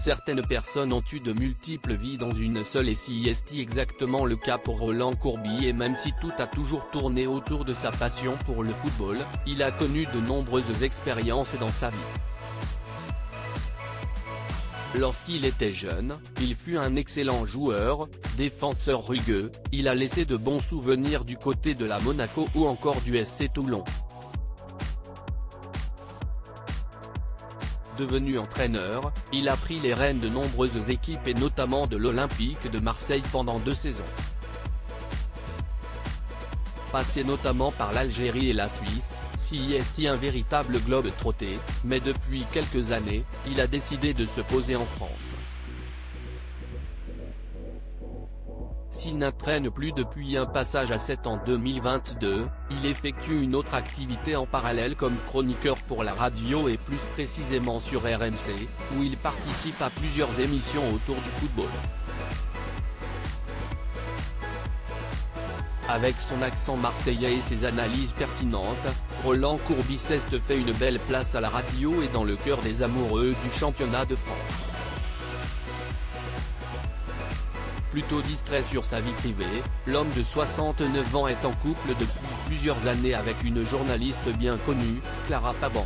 Certaines personnes ont eu de multiples vies dans une seule et c'est exactement le cas pour Roland Courbis et même si tout a toujours tourné autour de sa passion pour le football, il a connu de nombreuses expériences dans sa vie. Lorsqu'il était jeune, il fut un excellent joueur, défenseur rugueux, il a laissé de bons souvenirs du côté de la Monaco ou encore du SC Toulon. Devenu entraîneur, il a pris les rênes de nombreuses équipes et notamment de l'Olympique de Marseille pendant 2 saisons. Passé notamment par l'Algérie et la Suisse, c'est un véritable globe-trotté, mais depuis quelques années, il a décidé de se poser en France. S'il n'entraîne plus depuis un passage à 7 en 2022, il effectue une autre activité en parallèle comme chroniqueur pour la radio et plus précisément sur RMC, où il participe à plusieurs émissions autour du football. Avec son accent marseillais et ses analyses pertinentes, Roland Courbis s'est fait une belle place à la radio et dans le cœur des amoureux du championnat de France. Plutôt distrait sur sa vie privée, l'homme de 69 ans est en couple depuis plusieurs années avec une journaliste bien connue, Clara Paban.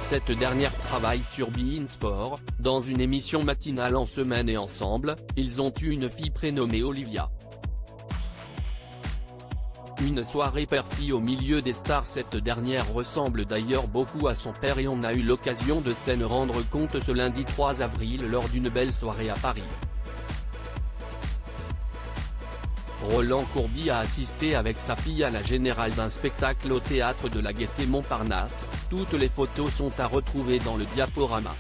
Cette dernière travaille sur beIN Sport, dans une émission matinale en semaine et ensemble, ils ont eu une fille prénommée Olivia. Une soirée perfide au milieu des stars. Cette dernière ressemble d'ailleurs beaucoup à son père et on a eu l'occasion de s'en rendre compte ce lundi 3 avril lors d'une belle soirée à Paris. Roland Courbis a assisté avec sa fille à la générale d'un spectacle au théâtre de la Gaîté Montparnasse, toutes les photos sont à retrouver dans le diaporama.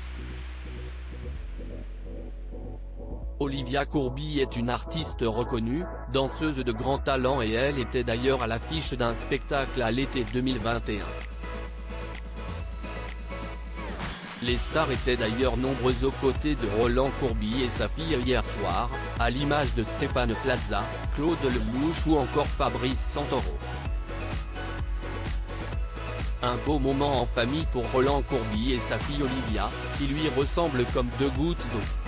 Olivia Courbis est une artiste reconnue, danseuse de grand talent et elle était d'ailleurs à l'affiche d'un spectacle à l'été 2021. Les stars étaient d'ailleurs nombreuses aux côtés de Roland Courbis et sa fille hier soir, à l'image de Stéphane Plaza, Claude Lelouch ou encore Fabrice Santoro. Un beau moment en famille pour Roland Courbis et sa fille Olivia, qui lui ressemble comme 2 gouttes d'eau.